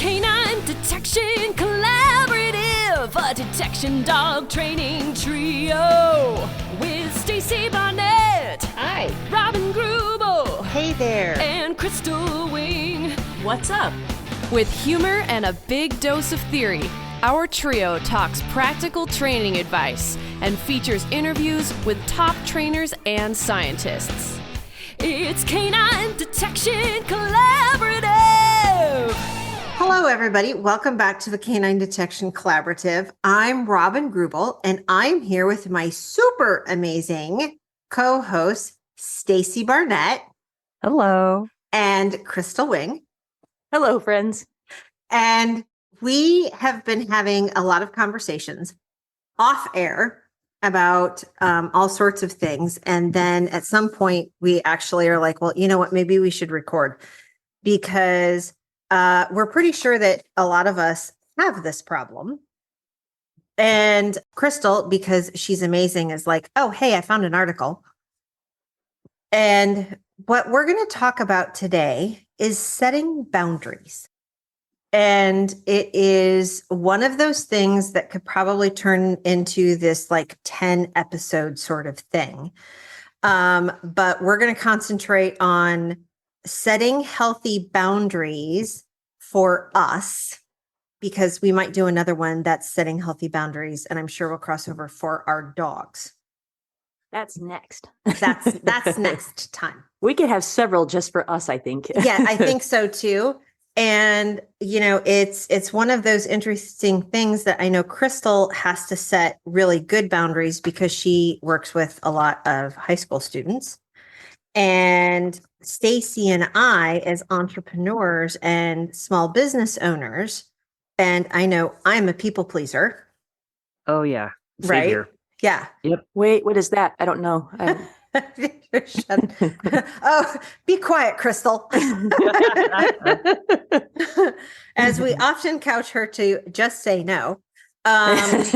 Canine Detection Collaborative, a detection dog training trio with Stacy Barnett. Hi. Robin Greubel. Hey there. And Crystal Wing. What's up? With humor and a big dose of theory, our trio talks practical training advice and features interviews with top trainers and scientists. It's Canine Detection Collaborative. Hello, everybody. Welcome back to the Canine Detection Collaborative. I'm Robin Greubel, and I'm here with my super amazing co-host, Stacy Barnett. Hello. And Crystal Wing. Hello, friends. And we have been having a lot of conversations off air about all sorts of things. And then at some point, we actually are like, well, you know what? Maybe we should record because we're pretty sure that a lot of us have this problem. And Crystal, because she's amazing, is like, oh, hey, I found an article. And what we're going to talk about today is setting boundaries. And it is one of those things that could probably turn into this like 10 episode sort of thing. But we're going to concentrate on setting healthy boundaries for us, because we might do another one that's setting healthy boundaries. And I'm sure we'll cross over for our dogs. That's next. That's next time. We could have several just for us, I think. Yeah, I think so too. And, you know, it's one of those interesting things that I know Crystal has to set really good boundaries because she works with a lot of high school students. And Stacy and I, as entrepreneurs and small business owners, and I know I'm a people pleaser. Oh, yeah. Same right? Here. Yeah. Yep. Wait, what is that? I don't know. Oh, be quiet, Crystal. As we often couch her to just say no. As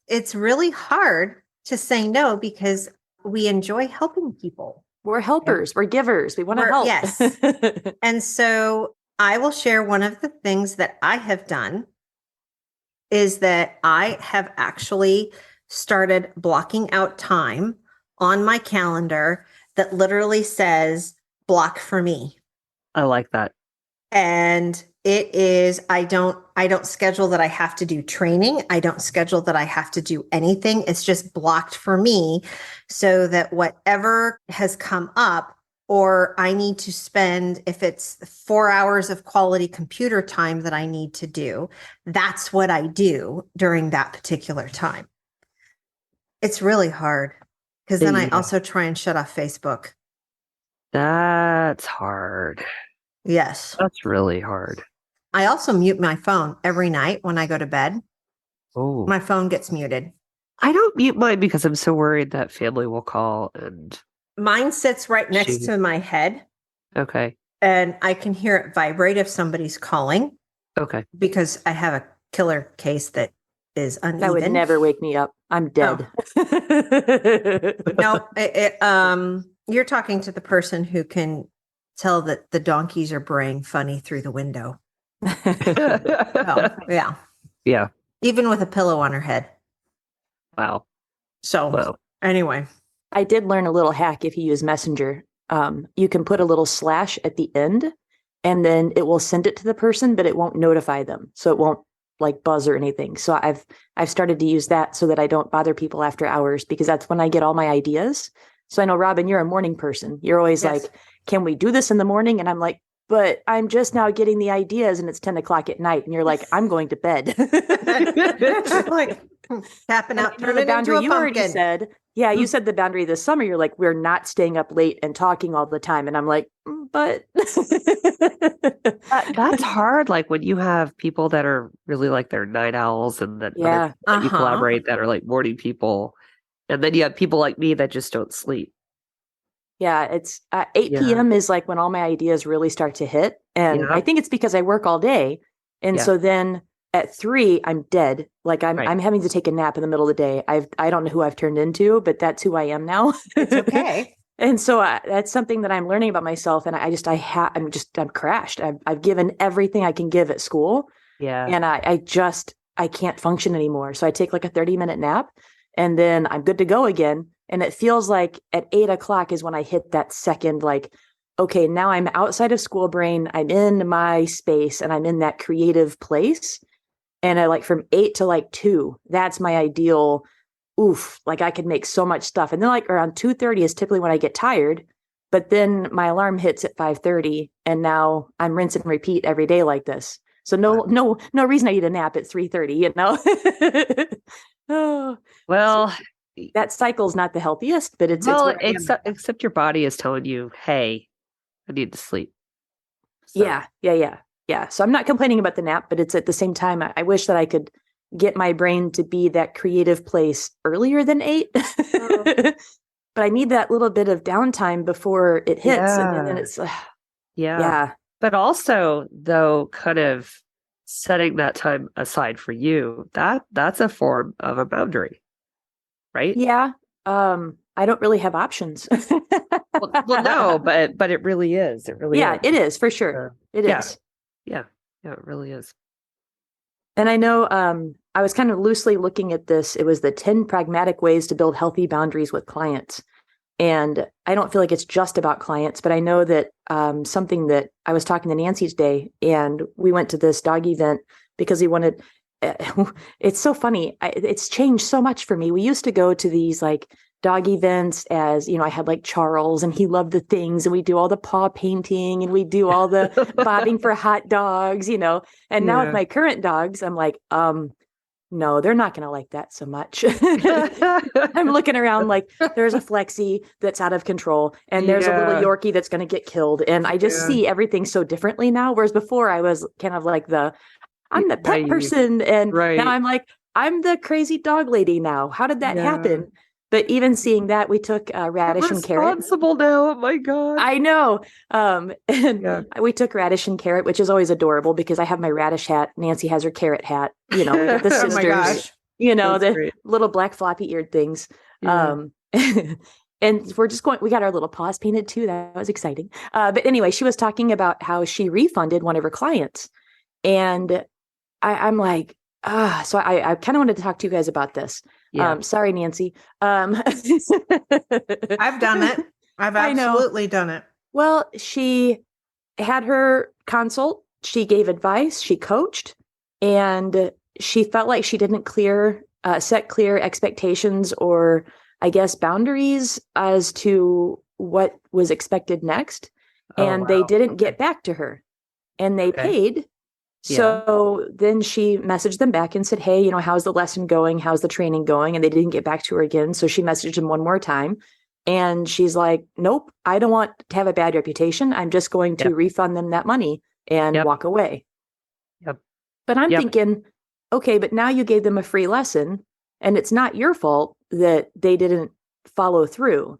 it's really hard to say no because we enjoy helping people. We're helpers. We're givers. We want to help. Yes. And so I will share one of the things that I have done is that I have actually started blocking out time on my calendar that literally says block for me. I like that. And it is, I don't schedule that I have to do training. I don't schedule that I have to do anything. It's just blocked for me so that whatever has come up or I need to spend, if it's 4 hours of quality computer time that I need to do, that's what I do during that particular time. It's really hard because then I also try and shut off Facebook. That's hard. Yes. That's really hard. I also mute my phone every night when I go to bed. Oh, My phone gets muted. I don't mute mine because I'm so worried that family will call and. Mine sits right next to my head. Okay. And I can hear it vibrate if somebody's calling. Okay. Because I have a killer case that is uneven. That would never wake me up. I'm dead. No, you're talking to the person who can tell that the donkeys are braying funny through the window. Oh, yeah. Yeah. Even with a pillow on her head. Wow. So anyway. I did learn a little hack if you use Messenger. You can put a little slash at the end and then it will send it to the person, but it won't notify them. So it won't like buzz or anything. So I've started to use that so that I don't bother people after hours because that's when I get all my ideas. So I know, Robin, you're a morning person. You're always like, can we do this in the morning? And I'm like, but I'm just now getting the ideas and it's 10 o'clock at night. And you're like, I'm going to bed. Like tapping out, turn the it into a you pumpkin. already said, yeah, you said the boundary this summer. You're like, we're not staying up late and talking all the time. And I'm like, but that's hard. Like when you have people that are really like they're night owls and that you collaborate that are like morning people. And then you have people like me that just don't sleep. Yeah, it's 8 p.m. is like when all my ideas really start to hit. And I think it's because I work all day. And so then at 3, I'm dead. Like I'm having to take a nap in the middle of the day. I don't know who I've turned into, but that's who I am now. It's okay. And so that's something that I'm learning about myself. And I'm crashed. I've given everything I can give at school. Yeah. And I can't function anymore. So I take like a 30-minute nap and then I'm good to go again. And it feels like at 8 o'clock is when I hit that second, like, okay, now I'm outside of school brain. I'm in my space and I'm in that creative place. And I like from 8 to like 2, that's my ideal. Oof, like I could make so much stuff. And then like around 2:30 is typically when I get tired. But then my alarm hits at 5:30 and now I'm rinse and repeat every day like this. So no reason I need a nap at 3:30, you know? Oh, Well, so that cycle's not the healthiest, but it's well, what I am. except your body is telling you, hey, I need to sleep. So, Yeah. So I'm not complaining about the nap, but it's at the same time, I wish that I could get my brain to be that creative place earlier than 8. But I need that little bit of downtime before it hits. And then it's, yeah. But also, though, kind of setting that time aside for you, that's a form of a boundary, right? Yeah. I don't really have options. Well, no, but it really is. It really is. It is for sure. It is. Yeah, it really is. And I know I was kind of loosely looking at this. It was the 10 pragmatic ways to build healthy boundaries with clients. And I don't feel like it's just about clients, but I know that something that I was talking to Nancy today, and we went to this dog event because he wanted, it's so funny. It's changed so much for me. We used to go to these like dog events as, I had like Charles and he loved the things and we do all the paw painting and we do all the bobbing for hot dogs, and now with my current dogs, I'm like, no, they're not going to like that so much. I'm looking around like there's a Flexi that's out of control and there's a little Yorkie that's going to get killed. And I just see everything so differently now. Whereas before I was kind of like I'm the pet person. And now I'm like, I'm the crazy dog lady now. How did that happen? But even seeing that, we took radish and carrot. Responsible now. Oh my God. I know. We took radish and carrot, which is always adorable because I have my radish hat. Nancy has her carrot hat, the sisters, oh my gosh. The great. little black floppy eared things. Yeah. And we're just we got our little paws painted too. That was exciting. But anyway, she was talking about how she refunded one of her clients. And I'm like, so I kind of wanted to talk to you guys about this. Yeah. Sorry, Nancy. I've done it. I've absolutely done it. Well, she had her consult. She gave advice. She coached, and she felt like she didn't set clear expectations or, I guess, boundaries as to what was expected next. And they didn't get back to her, and they paid. So then she messaged them back and said, hey, how's the lesson going? How's the training going? And they didn't get back to her again. So she messaged them one more time. And she's like, nope, I don't want to have a bad reputation. I'm just going to refund them that money and walk away. Yep. But I'm thinking, okay, but now you gave them a free lesson and it's not your fault that they didn't follow through.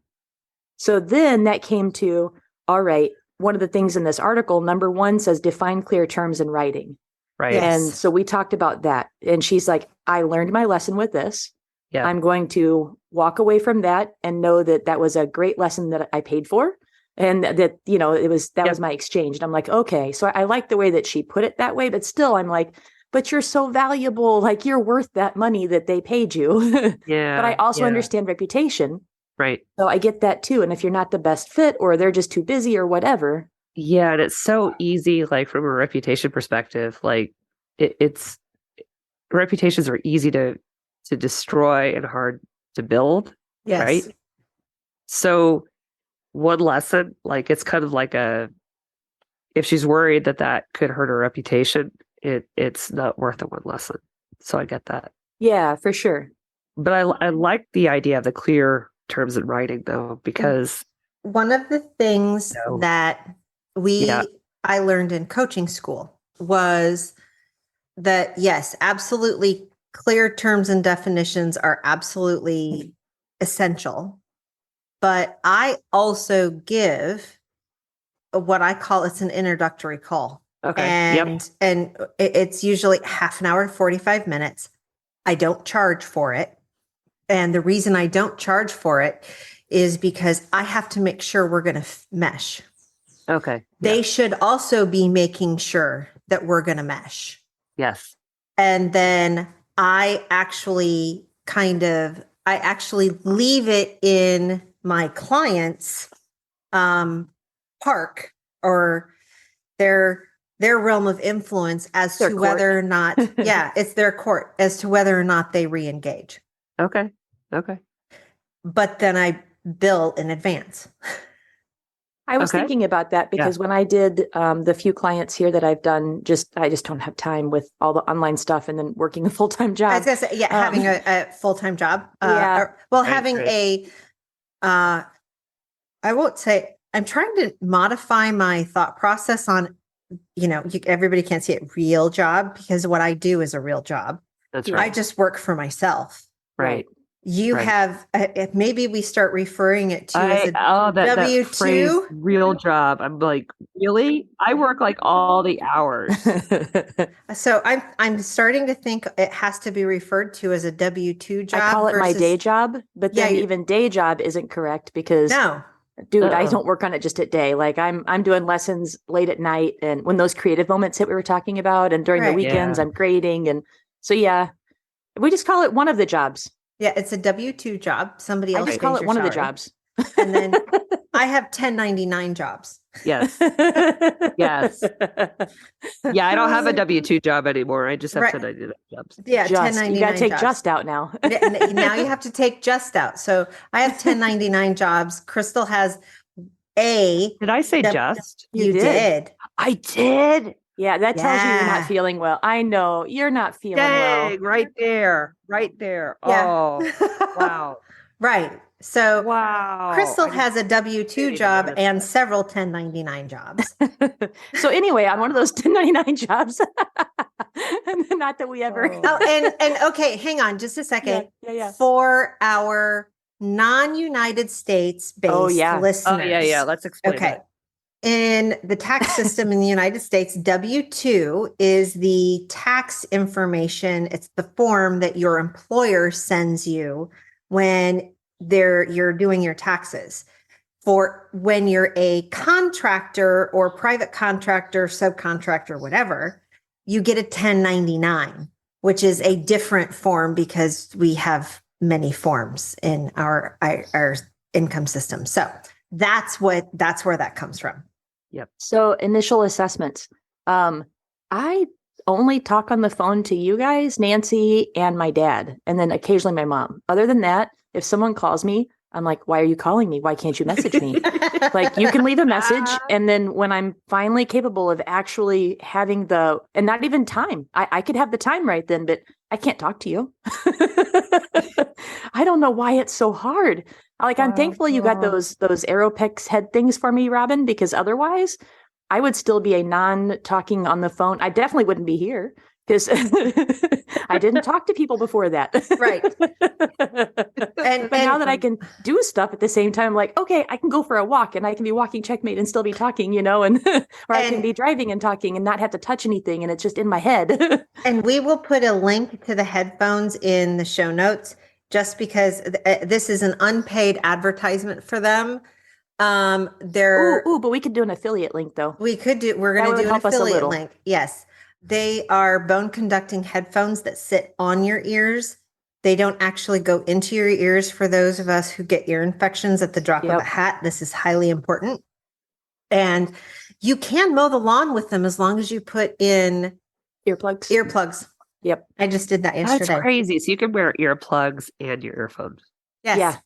So then that came to, all right, one of the things in this article, number 1 says define clear terms in writing. Right. And so we talked about that. And she's like, I learned my lesson with this. Yeah. I'm going to walk away from that and know that that was a great lesson that I paid for. And that, was my exchange. And I'm like, okay. So I like the way that she put it that way, but still I'm like, but you're so valuable. Like you're worth that money that they paid you. But I also understand reputation. Right. So I get that too. And if you're not the best fit or they're just too busy or whatever. Yeah. And it's so easy, like from a reputation perspective, like it's reputations are easy to destroy and hard to build. Yes. Right. So one lesson, like it's kind of like if she's worried that could hurt her reputation, it's not worth the one lesson. So I get that. Yeah, for sure. But I like the idea of the clear terms in writing though, because one of the things that I learned in coaching school was that, yes, absolutely clear terms and definitions are absolutely essential. But I also give what I call it's an introductory call. Okay. And it's usually half an hour to 45 minutes. I don't charge for it. And the reason I don't charge for it is because I have to make sure we're going to mesh. Okay. They should also be making sure that we're going to mesh. Yes. And then I actually leave it in my client's park or their realm of influence as Their to court. whether or not, it's their court as to whether or not they re-engage. Okay. But then I bill in advance. I was Okay. thinking about that because when I did the few clients here that I've done, I just don't have time with all the online stuff and then working a full-time job. I was going to say, having a full-time job. Having I won't say, I'm trying to modify my thought process on, everybody can't see it, real job, because what I do is a real job. That's I right. just work for myself. Right. You have, maybe we start referring it to as a that W-2. phrase, real job. I'm like, really? I work like all the hours. So I'm starting to think it has to be referred to as a W-2 job. I call it my day job, but then even day job isn't correct because dude, I don't work on it just at day. Like I'm doing lessons late at night, and when those creative moments that we were talking about, and during the weekends, I'm grading, and so we just call it one of the jobs. Yeah, it's a W-2 job. Somebody else. I just call it one of the jobs. And then I have 1099 jobs. Yes. Yes. Yeah, I don't have a W-2 job anymore. I just have 1099 jobs. Yeah, 1099. You got to take jobs. just out now. Now you have to take just out. So I have 1099 jobs. Crystal has a. Did I say just? You did. I did. Yeah, that tells you you're not feeling well. I know you're not feeling well. Right there. Yeah. Oh, wow. Right. So wow. Crystal has a W-2 job and several 1099 jobs. So anyway, on one of those 1099 jobs, not that we ever. And okay, hang on just a second. Yeah. For our non-United States based listeners. Oh yeah. Let's explain that. In the tax system in the United States, W-2 is the tax information. It's the form that your employer sends you when you're doing your taxes. For when you're a contractor or private contractor, subcontractor, whatever, you get a 1099, which is a different form because we have many forms in our income system. So that's where that comes from. Yep. So initial assessments. I only talk on the phone to you guys, Nancy, and my dad, and then occasionally my mom. Other than that, if someone calls me, I'm like, why are you calling me? Why can't you message me? Like, you can leave a message. And then when I'm finally capable of actually having and not even time, I could have the time right then, but I can't talk to you. I don't know why it's so hard. Like, I'm thankful you got those AeroPix head things for me, Robin, because otherwise I would still be a non-talking on the phone. I definitely wouldn't be here because I didn't talk to people before that. Right. But now that I can do stuff at the same time, I'm like, okay, I can go for a walk and I can be walking Checkmate and still be talking, and or I can be driving and talking and not have to touch anything. And it's just in my head. And we will put a link to the headphones in the show notes just because this is an unpaid advertisement for them. But we could do an affiliate link though. We're going to do an affiliate link. Yes. They are bone conducting headphones that sit on your ears. They don't actually go into your ears for those of us who get ear infections at the drop of a hat. This is highly important. And you can mow the lawn with them as long as you put in earplugs. Yep. I just did that yesterday. That's crazy. So you can wear earplugs and your earphones. Yes. Yeah.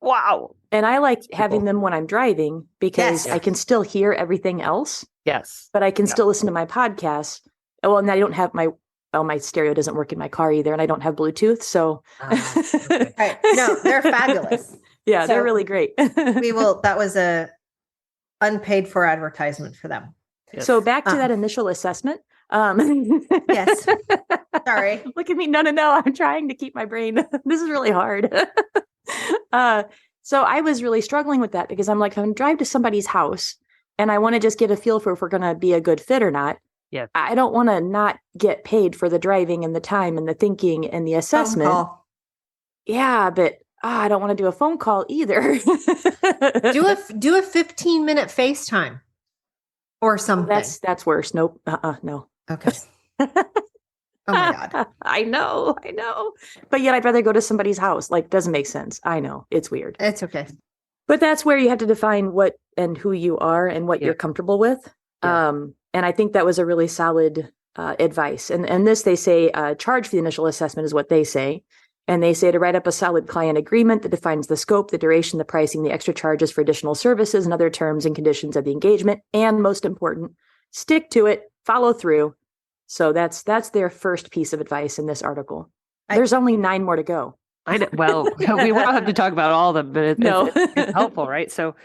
Wow. And I like having them when I'm driving because I can still hear everything else. Yes. But I can still listen to my podcasts. Well, and I don't have my stereo doesn't work in my car either. And I don't have Bluetooth. So right. No, they're fabulous. Yeah, they're really great. That was a unpaid for advertisement for them. Yes. So back to that initial assessment. Yes. Sorry. Look at me. No. I'm trying to keep my brain. This is really hard. So I was really struggling with that because I'm like, I'm drive to somebody's house and I want to just get a feel for if we're going to be a good fit or not. Yeah. I don't want to not get paid for the driving and the time and the thinking and the assessment. Yeah, but I don't want to do a phone call either. Do a 15-minute FaceTime or something. That's worse. Nope. No. Okay. Oh my God. I know. But yet I'd rather go to somebody's house. Like, doesn't make sense. I know. It's weird. It's okay. But that's where you have to define what and who you are and what you're comfortable with. Yeah. And I think that was a really solid advice. And this, they say, charge for the initial assessment is what they say. And they say to write up a solid client agreement that defines the scope, the duration, the pricing, the extra charges for additional services and other terms and conditions of the engagement. And most important, stick to it, follow through. So that's their first piece of advice in this article. There's only 9 more to go. I know. Well, we won't have to talk about all of them, but it's helpful, right? So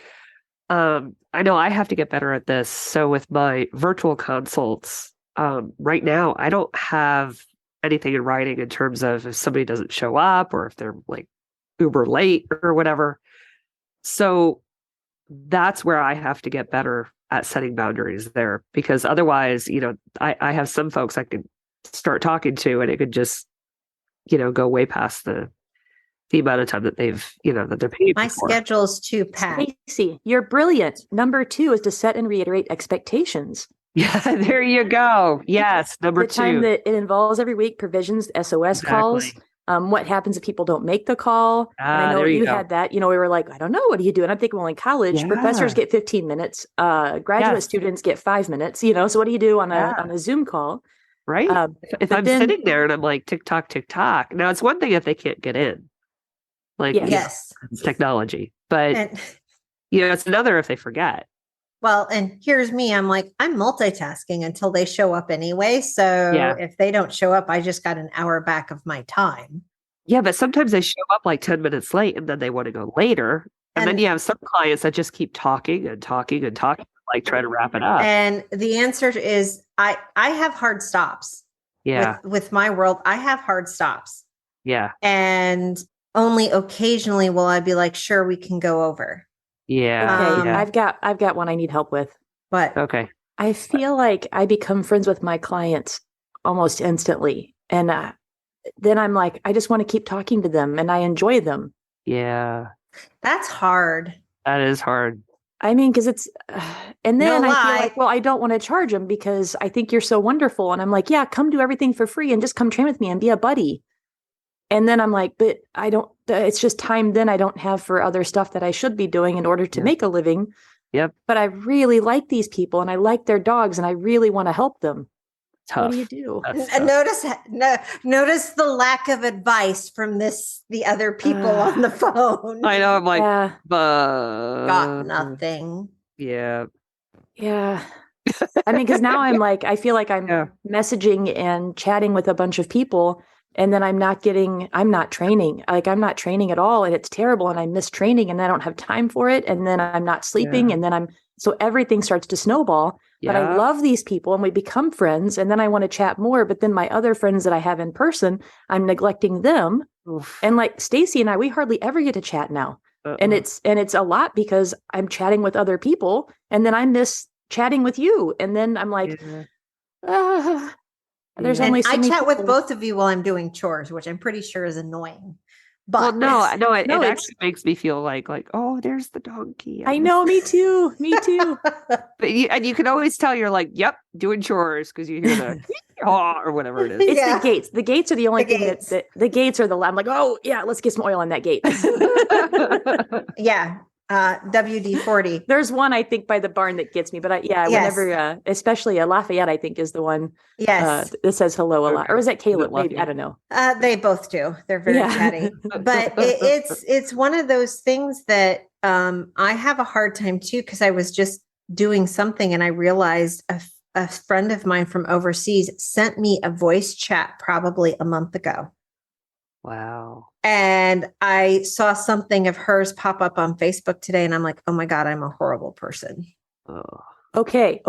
I know I have to get better at this. So with my virtual consults, right now, I don't have anything in writing in terms of if somebody doesn't show up or if they're like uber late or whatever. So that's where I have to get better at setting boundaries there, because otherwise, I have some folks I could start talking to and it could just, go way past the amount of time that they've, that they're paid My for. schedule's too packed. Stacy, you're brilliant. Number 2 is to set and reiterate expectations. Yeah, there you go. Yes, number 2. The time that it involves every week, provisions, SOS calls. What happens if people don't make the call? And I know you had that. We were like, I don't know, what do you do? And I'm thinking, well, in college, professors get 15 minutes. Graduate students get 5 minutes. So what do you do on a Zoom call? Right. If I'm sitting there and I'm like, tick tock. Now, it's one thing if they can't get in. Like, yes, it's technology. But, it's another if they forget. Well, and here's me. I'm like, I'm multitasking until they show up anyway. So if they don't show up, I just got an hour back of my time. Yeah, but sometimes they show up like 10 minutes late and then they want to go later. And then you have some clients that just keep talking, like try to wrap it up. And the answer is I have hard stops. Yeah. With my world, I have hard stops. Yeah. And only occasionally will I be like, sure, we can go over. Yeah. Okay. I've got one I need help with. But okay. I feel like I become friends with my clients almost instantly. And then I'm like, I just want to keep talking to them and I enjoy them. Yeah. That's hard. That is hard. I mean, because it's, and then No I lie. feel like, well, I don't want to charge them because I think you're so wonderful. And I'm like, yeah, come do everything for free and just come train with me and be a buddy. And then I'm like, but I don't, it's just time then I don't have for other stuff that I should be doing in order to make a living. Yep. But I really like these people and I like their dogs and I really want to help them. Tough. What do you do? And notice the lack of advice from the other people on the phone. I know. I'm like, got nothing. Yeah. Yeah. I mean, because now I'm like, I feel like I'm messaging and chatting with a bunch of people. And then I'm not training. Like I'm not training at all. And it's terrible. And I miss training and I don't have time for it. And then I'm not sleeping. And then so everything starts to snowball. But I love these people and we become friends. And then I want to chat more. But then my other friends that I have in person, I'm neglecting them. Oof. And like Stacy and I, we hardly ever get to chat now. And it's a lot because I'm chatting with other people. And then I miss chatting with you. And then I'm like, there's only so many I chat people. with both of you while I'm doing chores, which I'm pretty sure is annoying. But it actually makes me feel like, oh, there's the donkey. I know, me too. But you can always tell you're like, yep, doing chores because you hear the or whatever it is. It's the gates. The gates are the only thing that the gates are the. I'm like, oh yeah, let's get some oil on that gate. Yeah. WD-40. There's one I think by the barn that gets me, but whenever, especially Lafayette, I think is the one. Yes, that says hello a lot, or is that Caleb? Maybe I don't know. They both do. They're very chatty, but it's one of those things that I have a hard time too because I was just doing something and I realized a friend of mine from overseas sent me a voice chat probably a month ago. Wow. And I saw something of hers pop up on Facebook today. And I'm like, oh my God, I'm a horrible person. Oh. Okay.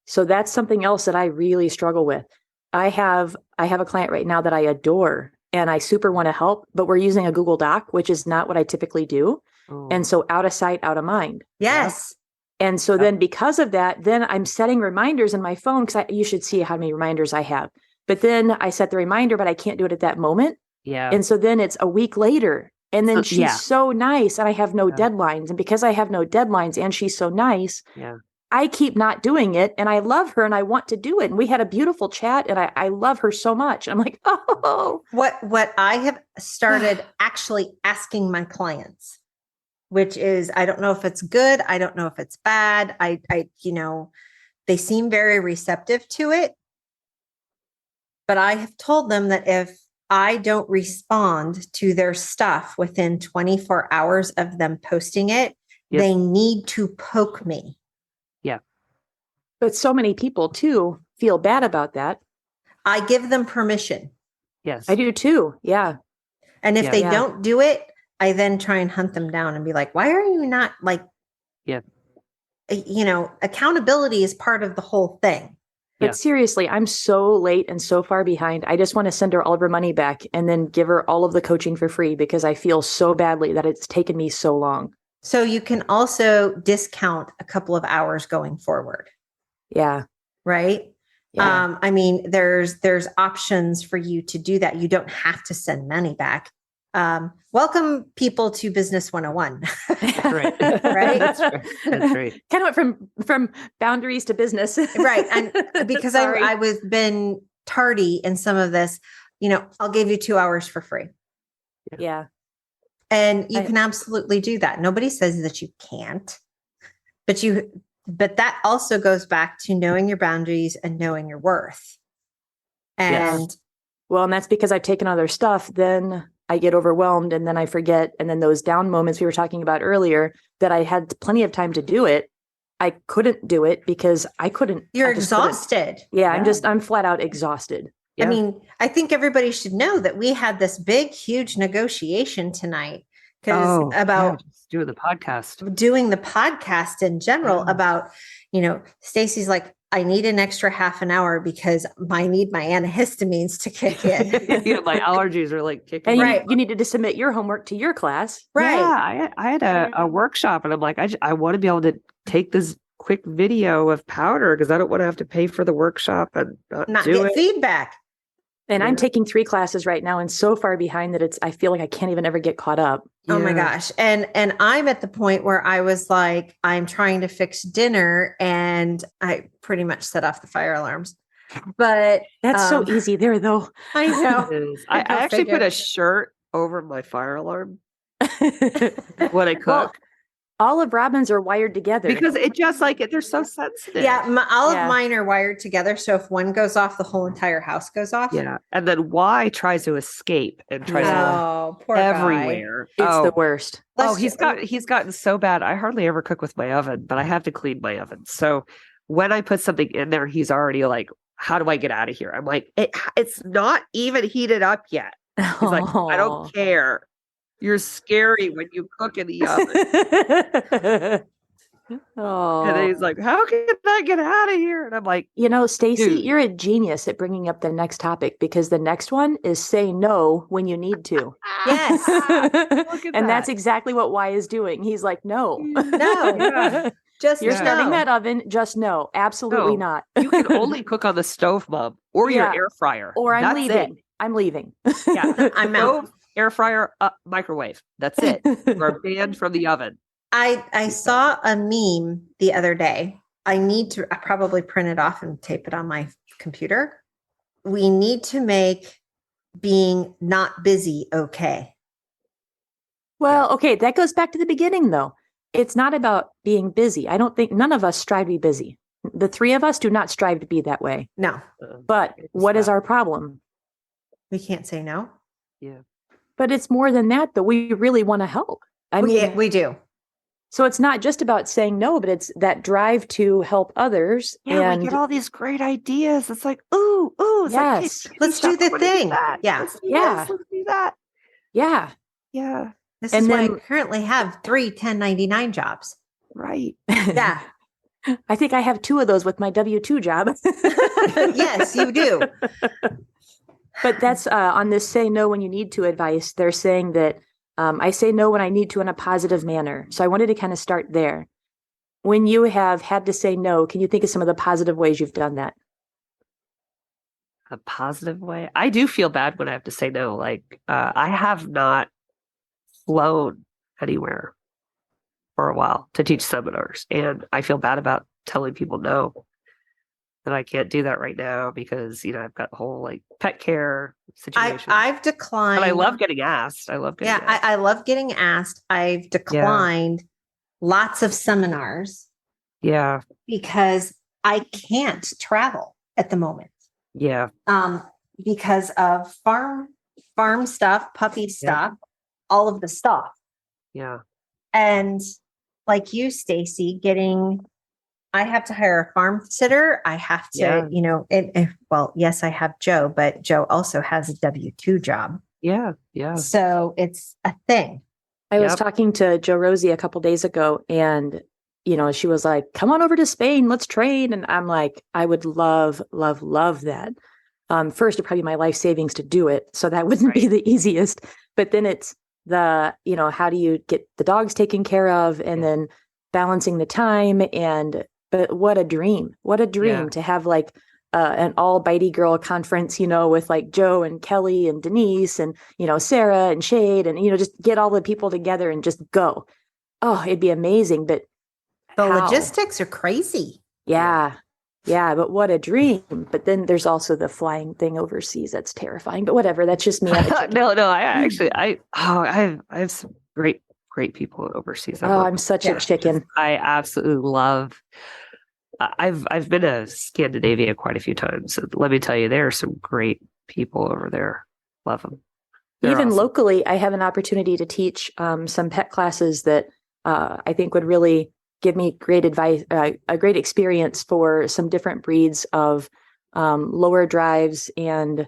So that's something else that I really struggle with. I have a client right now that I adore and I super want to help, but we're using a Google Doc, which is not what I typically do. Oh. And so out of sight, out of mind. Yes. And so then because of that, then I'm setting reminders in my phone because you should see how many reminders I have. But then I set the reminder, but I can't do it at that moment. Yeah. And so then it's a week later And then So- yeah. she's so nice and I have no Yeah. deadlines. And because I have no deadlines and she's so nice, Yeah. I keep not doing it. And I love her and I want to do it. And we had a beautiful chat and I love her so much. I'm like, oh, What I have started actually asking my clients, which is, I don't know if it's good. I don't know if it's bad. They seem very receptive to it. But I have told them that if I don't respond to their stuff within 24 hours of them posting it, Yep. they need to poke me. but so many people too feel bad about that. I give them permission. Yes. I do too. Yeah. And if Yeah. they Yeah. don't do it, I then try and hunt them down and be like, why are you not like, Yeah. Accountability is part of the whole thing. But Yeah. seriously, I'm so late and so far behind. I just want to send her all of her money back and then give her all of the coaching for free because I feel so badly that it's taken me so long. So you can also discount a couple of hours going forward, Yeah. right? Yeah. There's options for you to do that. You don't have to send money back. Welcome people to Business 101. Right. Right? That's right. Kind of went from boundaries to business. Right. And because Sorry. I was been tardy in some of this, I'll give you 2 hours for free. Yeah. And you I- can absolutely do that. Nobody says that you can't, but that also goes back to knowing your boundaries and knowing your worth. And Yes. Well, and that's because I've taken other stuff. Then I get overwhelmed and then I forget. And then those down moments we were talking about earlier that I had plenty of time to do it. I couldn't do it because I couldn't. you're I just couldn't. exhausted. Yeah. Yeah. I'm flat out exhausted. I Yeah. mean, I think everybody should know that we had this big, huge negotiation tonight about just doing the podcast. doing the podcast in general Yeah. about, Stacy's like, I need an extra half an hour because I need my antihistamines to kick in. Yeah, my allergies are like kicking. And in. Right. you needed to submit your homework to your class. Right. Yeah, I had a workshop and I'm like, I want to be able to take this quick video of powder because I don't want to have to pay for the workshop and Not do get it. feedback. And I'm Yeah. taking 3 classes right now and so far behind that I feel like I can't even ever get caught up. Oh my Yeah. gosh. And I'm at the point where I was like, I'm trying to fix dinner and I pretty much set off the fire alarms. But That's so Um, easy there though. I know. It is. I Go actually put figure. a shirt over my fire alarm when I cook Well, all of Robin's are wired together. because it just like they're so sensitive. Yeah, all Yeah. of mine are wired together. So if one goes off, the whole entire house goes off. Yeah. And then Y tries to escape and tries Yeah. Oh, to poor go guy. everywhere. it's the worst. Oh, Let's he's gotten so bad. I hardly ever cook with my oven, but I have to clean my oven. So when I put something in there, he's already like, "How do I get out of here?" I'm like, "It's not even heated up yet." He's like, "I don't care. You're scary when you cook in the oven." Oh. And then he's like, "How can I get out of here?" And I'm like, Stacy, Dude. you're a genius at bringing up the next topic because the next one is say no when you need to. Yes. Look at And that's that. exactly what Y is doing. He's like, no. No. Yeah. Just You're Yeah. starting no. that oven. Just no. Absolutely No. not. You can only cook on the stove, Mom, or Yeah. your air fryer. Or I'm That's leaving. It. I'm leaving. Yeah. I'm out. Stove, air fryer, microwave. That's it. We're banned from the oven. I saw a meme the other day. I probably print it off and tape it on my computer. We need to make being not busy okay. Well, okay. That goes back to the beginning, though. It's not about being busy. I don't think none of us strive to be busy. The 3 of us do not strive to be that way. No, But what is our problem? we can't say no. But it's more than that, though. We really want to help. I mean, We do. so it's not just about saying no, but it's that drive to help others. Yeah, and we get all these great ideas. It's like, ooh. It's like, Yes. hey, Let's do stop, the I wanna thing. that. Yeah. Let's do Yeah. this, let's do that. yeah, Yeah, This And is why I then- currently have 3 1099 jobs. right. Yeah. I think I have 2 of those with my W-2 job. Yes, you do. But that's on this say no when you need to advice. They're saying that I say no when I need to in a positive manner. So I wanted to kind of start there. When you have had to say no, can you think of some of the positive ways you've done that? A positive way. I do feel bad when I have to say no. Like, I have not flown anywhere for a while to teach seminars. And I feel bad about telling people no, that I can't do that right now because, I've got the whole like pet care situation. I've declined. But I love getting asked. I love getting asked. I love getting asked. I've declined lots of seminars. Yeah. Because I can't travel at the moment. Yeah. Because of farm stuff, puppy stuff, all of the stuff. Yeah. And like you, Stacy, I have to hire a farm sitter. I have to, well, yes, I have Joe, but Joe also has a W-2 job. Yeah. Yeah. So it's a thing. I was talking to Joe Rosie a couple days ago, and she was like, come on over to Spain, let's train. And I'm like, I would love, love, love that. First, it'd probably be my life savings to do it. So that wouldn't be the easiest. But then it's the, how do you get the dogs taken care of, and then balancing the time. But what a dream. What a dream to have like an all bitey girl conference, with like Joe and Kelly and Denise and, Sarah and Shade and, just get all the people together and just go. Oh, it'd be amazing. But the logistics are crazy. Yeah. Yeah. But what a dream. But then there's also the flying thing overseas. That's terrifying, but whatever. That's just me. No, I have some great people overseas. I'm such a chicken. I absolutely love, I've been to Scandinavia quite a few times. And let me tell you, there are some great people over there. Love them. They're Even awesome. Locally, I have an opportunity to teach some pet classes that I think would really give me great advice, a great experience for some different breeds of lower drives, and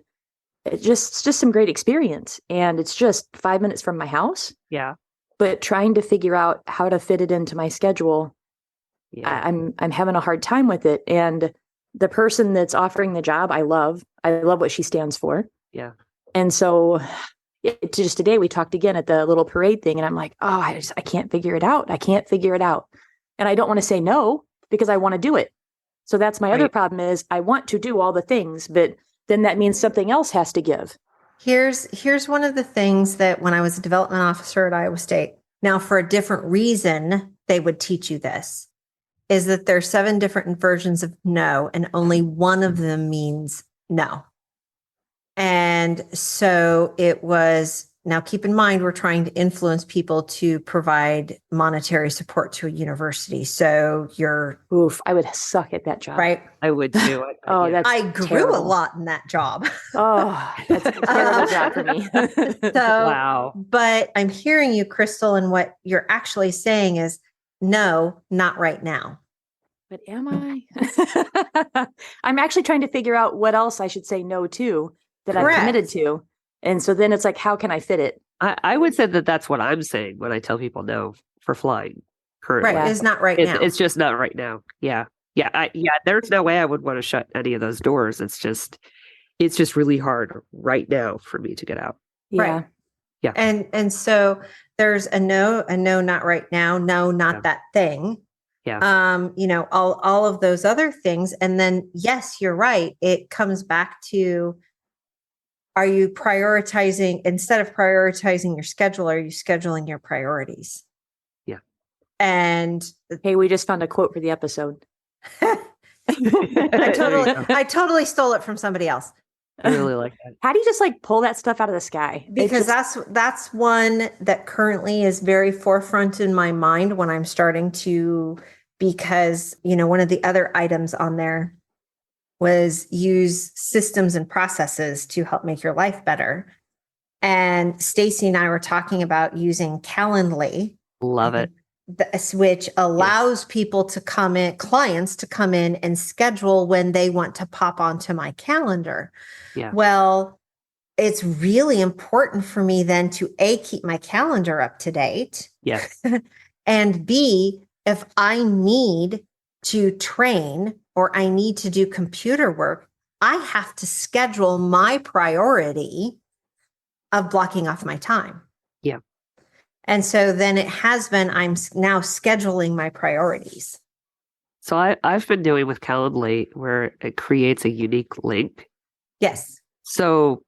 it's just some great experience. And it's just 5 minutes from my house. Yeah. But trying to figure out how to fit it into my schedule, I'm having a hard time with it. And the person that's offering the job, I love what she stands for. Yeah. And so just today we talked again at the little parade thing, and I'm like, oh, I can't figure it out. I can't figure it out. And I don't want to say no because I want to do it. So that's my other problem is I want to do all the things, but then that means something else has to give. Here's one of the things that when I was a development officer at Iowa State, now for a different reason, they would teach you this, is that there's 7 different versions of no, and only one of them means no. And so it was, now keep in mind, we're trying to influence people to provide monetary support to a university. So I would suck at that job. Right. I would too. I grew terrible. a lot in that job. Oh, that's a terrible job for me. Wow. But I'm hearing you, Crystal, and what you're actually saying is no, not right now. But am I? I'm actually trying to figure out what else I should say no to that I've committed to. And so then it's like, how can I fit it? I would say that that's what I'm saying when I tell people no for flying currently. Right. It's not right now. It's just not right now. Yeah. Yeah. There's no way I would want to shut any of those doors. It's just really hard right now for me to get out. Yeah. Right. Yeah. And so there's a no, not right now. No, not that thing. Yeah. All of those other things. And then, yes, you're right. It comes back to, are you prioritizing, instead of prioritizing your schedule, are you scheduling your priorities? Yeah. And hey, we just found a quote for the episode. I totally stole it from somebody else. I really like that. How do you just like pull that stuff out of the sky? Because that's one that currently is very forefront in my mind when I'm starting to, because, one of the other items on there was use systems and processes to help make your life better. And Stacy and I were talking about using Calendly. Love it. Which allows people to come in, clients to come in and schedule when they want to pop onto my calendar. Yeah. Well, it's really important for me then to A, keep my calendar up to date. Yes. And B, if I need to train or I need to do computer work, I have to schedule my priority of blocking off my time. Yeah. And so then it has been, I'm now scheduling my priorities. So I've been doing with Calendly where it creates a unique link. Yes. So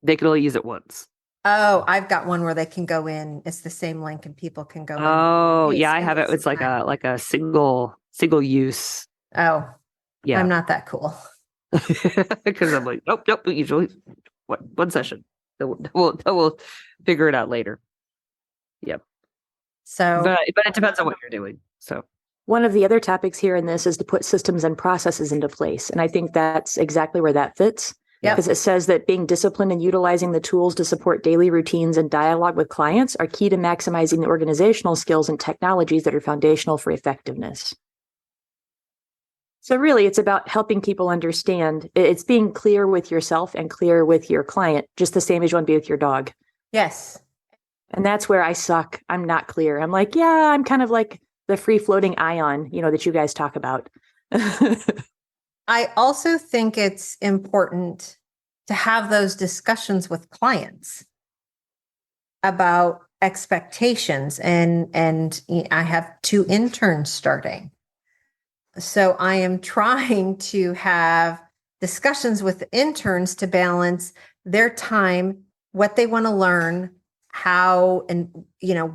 they can only use it once. Oh, I've got one where they can go in. It's the same link and people can go in. Oh, Hey, yeah, I spend have it. some It's like time. a single use. Oh, Yeah. I'm not that cool. Because I'm like, nope, usually one session. We'll figure it out later. Yep. So But it depends on what you're doing. So One of the other topics here in this is to put systems and processes into place. And I think that's exactly where that fits. Yep. Because it says that being disciplined and utilizing the tools to support daily routines and dialogue with clients are key to maximizing the organizational skills and technologies that are foundational for effectiveness. So really, it's about helping people understand. It's being clear with yourself and clear with your client, just the same as you want to be with your dog. yes. And that's where I suck. I'm not clear. I'm like, yeah, I'm kind of like the free floating ion, that you guys talk about. I also think it's important to have those discussions with clients about expectations and I have 2 interns starting. So I am trying to have discussions with the interns to balance their time, what they want to learn, how and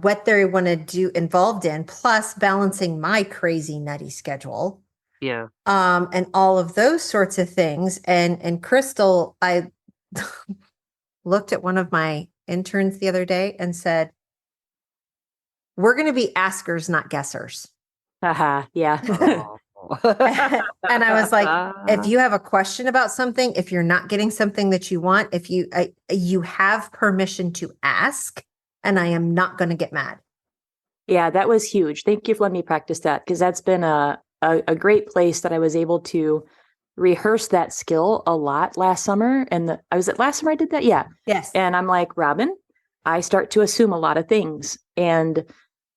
what they want to do involved in, plus balancing my crazy nutty schedule. yeah. And all of those sorts of things. And Crystal, I looked at one of my interns the other day and said, we're going to be askers, not guessers. Haha, yeah. And I was like, if you have a question about something, if you're not getting something that you want, if you have permission to ask, and I am not going to get mad. Yeah, that was huge. Thank you for letting me practice that, because that's been a great place that I was able to rehearse that skill a lot last summer. And I was at last summer I did that. Yeah. Yes. And I'm like, Robin, I start to assume a lot of things, and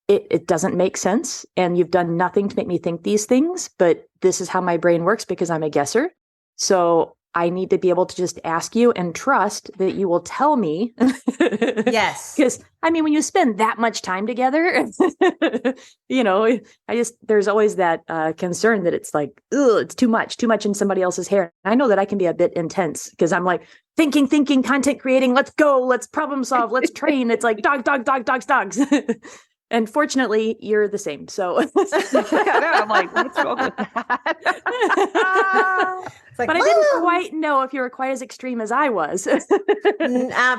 it doesn't make sense. And you've done nothing to make me think these things, but this is how my brain works because I'm a guesser. So I need to be able to just ask you and trust that you will tell me. Yes. Because when you spend that much time together, there's always that concern that it's like, it's too much in somebody else's hair. I know that I can be a bit intense because I'm like thinking, content creating, let's go, let's problem solve, let's train. It's like dogs. And fortunately, you're the same. So I know, I'm like, what's wrong with that? It's like, but I didn't quite know if you were quite as extreme as I was.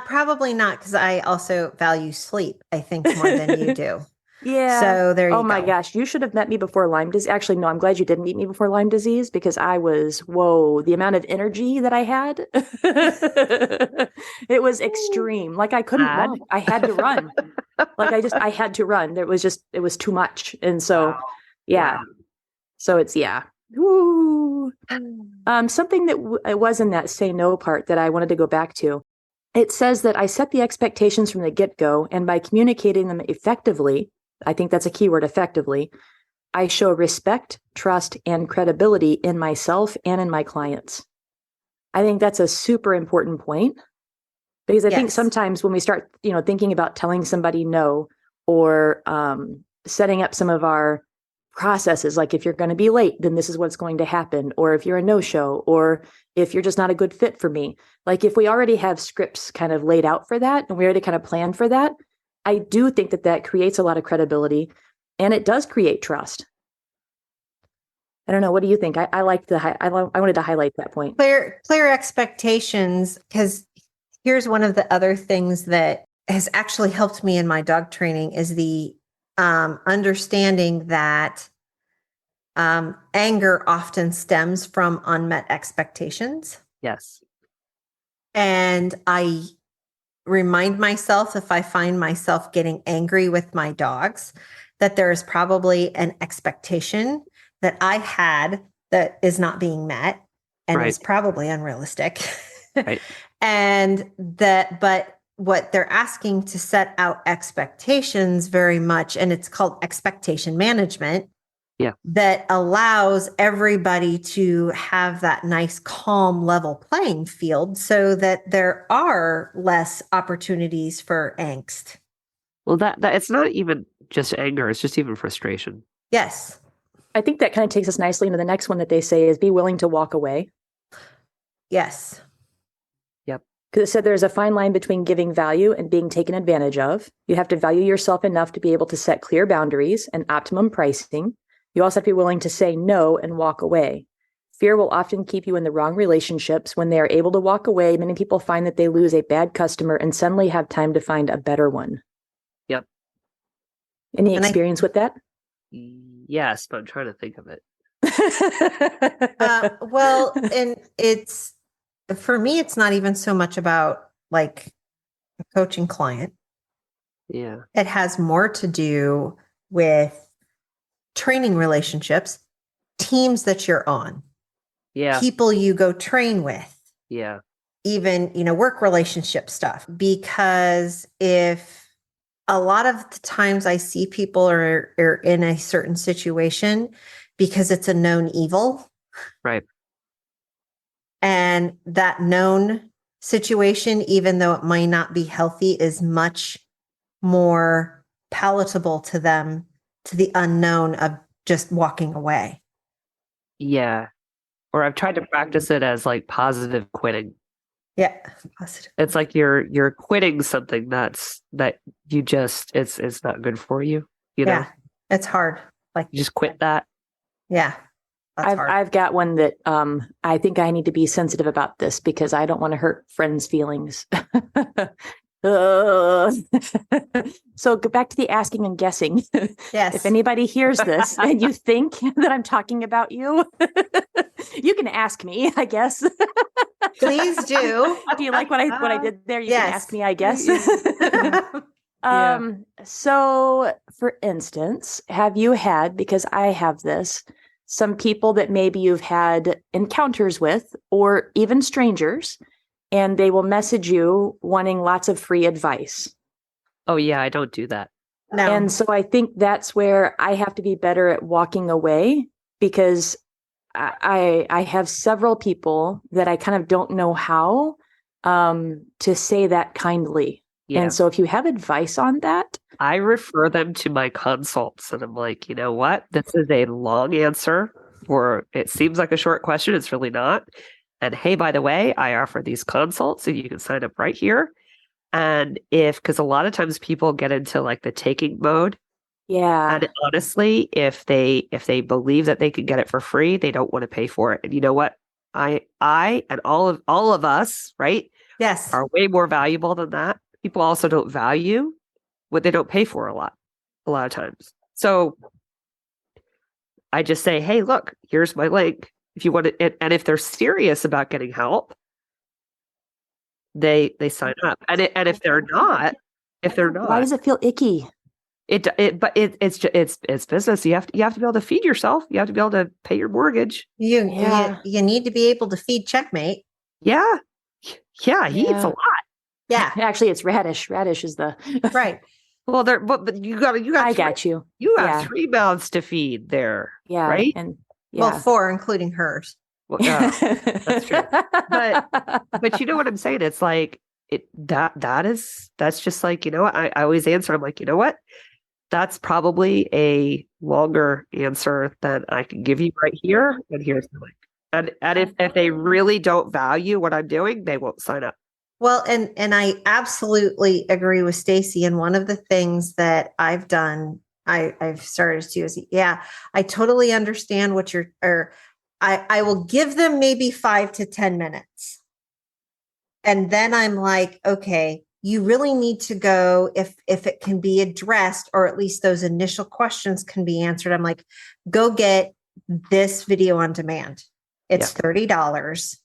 Probably not, because I also value sleep, I think, more than you do. Yeah. So there you go. Oh my gosh, you should have met me before Lyme disease. Actually, no, I'm glad you didn't meet me before Lyme disease, because I was, the amount of energy that I had. It was extreme. Like I couldn't walk. I had to run. I had to run. It was too much. And so, yeah. Wow. So it's, yeah. Woo. Something that it was in that say no part that I wanted to go back to. It says that I set the expectations from the get-go, and by communicating them effectively, I think that's a key word, effectively, I show respect, trust, and credibility in myself and in my clients. I think that's a super important point, because I think sometimes when we start, thinking about telling somebody no, or setting up some of our processes, like if you're going to be late, then this is what's going to happen, or if you're a no-show, or if you're just not a good fit for me. Like if we already have scripts kind of laid out for that, and we already kind of planned for that, I do think that creates a lot of credibility, and it does create trust. I don't know. What do you think? I wanted to highlight that point. Clear expectations, because here's one of the other things that has actually helped me in my dog training is the understanding that anger often stems from unmet expectations. Yes. And I remind myself, if I find myself getting angry with my dogs, that there is probably an expectation that I had that is not being met and is probably unrealistic. Right. But what they're asking to set out expectations very much, and it's called expectation management. Yeah. That allows everybody to have that nice, calm, level playing field so that there are less opportunities for angst. Well, that it's not even just anger, it's just even frustration. Yes. I think that kind of takes us nicely into the next one that they say is be willing to walk away. Yes. Yep. Because it said there's a fine line between giving value and being taken advantage of. You have to value yourself enough to be able to set clear boundaries and optimum pricing. You also have to be willing to say no and walk away. Fear will often keep you in the wrong relationships. When they are able to walk away, many people find that they lose a bad customer and suddenly have time to find a better one. Yep. Any experience with that? Yes, but I'm trying to think of it. Well, and it's, for me, it's not even so much about like a coaching client. Yeah. It has more to do with training relationships, teams that you're on, Yeah. people you go train with. Yeah. Even, work relationship stuff. Because if a lot of the times I see people are in a certain situation because it's a known evil. Right. And that known situation, even though it might not be healthy, is much more palatable to them, to the unknown of just walking away. Yeah. Or I've tried to practice it as like positive quitting. Yeah. Positive. It's like you're quitting something that you just it's not good for you. You know? Yeah. It's hard. Like You just quit that. Yeah. That's hard. I've got one that I think I need to be sensitive about this because I don't want to hurt friends' feelings. So go back to the asking and guessing. Yes. If anybody hears this and you think that I'm talking about you, you can ask me, I guess. Please do. Do you like what I did there? You Yes. can ask me, I guess. Yeah. So for instance, have you had, because I have this, some people that maybe you've had encounters with, or even strangers, and they will message you wanting lots of free advice. Oh yeah, I don't do that. No. And so I think that's where I have to be better at walking away, because I have several people that I kind of don't know how to say that kindly. Yeah. And so if you have advice on that, I refer them to my consults and I'm like, you know what? This is a long answer for it seems like a short question. It's really not. And hey, by the way, I offer these consults and you can sign up right here. And because a lot of times people get into like the taking mode. yeah, And honestly, if they believe that they can get it for free, they don't want to pay for it. And you know what? I and all of us, right, Yes. are way more valuable than that. People also don't value what they don't pay for a lot of times. So I just say, hey, look, here's my link. If you want to, and if they're serious about getting help, they sign up. And if they're not, why does it feel icky? But it's business. You have to be able to feed yourself. You have to be able to pay your mortgage. You need to be able to feed Checkmate. Yeah. Yeah. He eats a lot. Yeah. Actually, it's Radish. Radish is the Right. Well, but you got I got you. You have 3 mouths to feed there. Yeah. Right. And Well, 4, including hers. Well, that's true. But you know what I'm saying? It's like that's just like, I always answer. I'm like, you know what? That's probably a longer answer than I can give you right here. And here's the link. And if they really don't value what I'm doing, they won't sign up. Well, and I absolutely agree with Stacy. And one of the things that I've done, I've started to do is, I totally understand what I will give them maybe 5 to 10 minutes. And then I'm like, okay, you really need to go if it can be addressed, or at least those initial questions can be answered. I'm like, go get this video on demand. It's $30.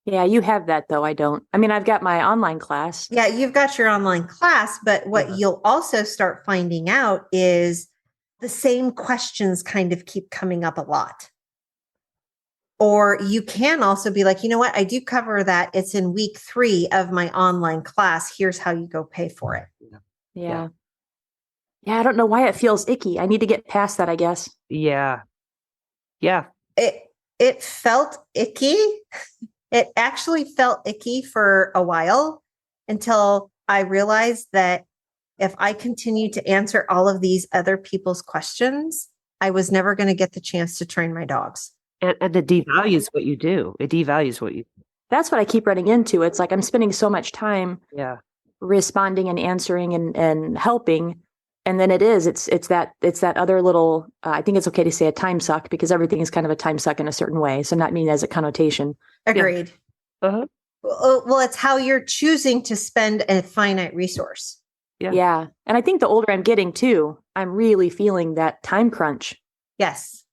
Yeah, you have that though. I don't. I mean, I've got my online class. Yeah, you've got your online class, but what you'll also start finding out is the same questions kind of keep coming up a lot. Or you can also be like, you know what? I do cover that. It's in week 3 of my online class. Here's how you go pay for it. Yeah. I don't know why it feels icky. I need to get past that, I guess. Yeah. Yeah. It felt icky. It actually felt icky for a while until I realized that if I continued to answer all of these other people's questions, I was never going to get the chance to train my dogs. And it devalues what you do. It devalues what you do. that's what I keep running into. It's like I'm spending so much time Yeah. responding and answering and helping. And then it's that other little, I think it's okay to say a time suck, because everything is kind of a time suck in a certain way. So not mean as a connotation. Agreed. Yeah. Uh-huh. Well, it's how you're choosing to spend a finite resource. Yeah. And I think the older I'm getting too, I'm really feeling that time crunch. Yes.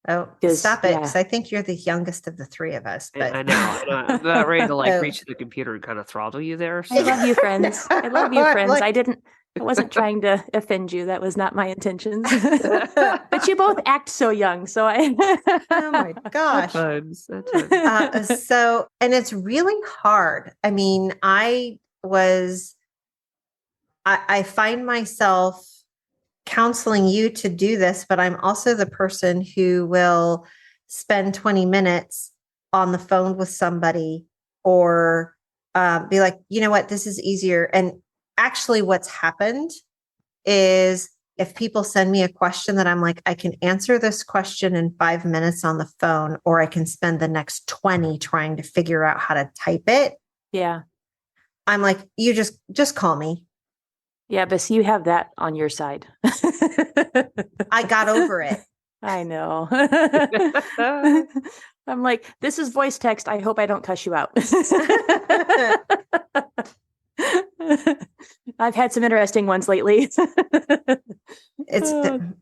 Oh, stop it. Because I think you're the youngest of the three of us. But I know. I'm not ready to reach to the computer and kind of throttle you there. So. I love you, friends. I love you, friends. I wasn't trying to offend you. That was not my intentions. But you both act so young. So oh my gosh. So, and it's really hard. I mean, I find myself counseling you to do this, but I'm also the person who will spend 20 minutes on the phone with somebody or be like, you know what, this is easier. And actually what's happened is if people send me a question that I'm like, I can answer this question in 5 minutes on the phone, or I can spend the next 20 trying to figure out how to type it. Yeah. I'm like, you just call me. Yeah, but you have that on your side. I got over it. I know. I'm like, this is voice text. I hope I don't cuss you out. I've had some interesting ones lately.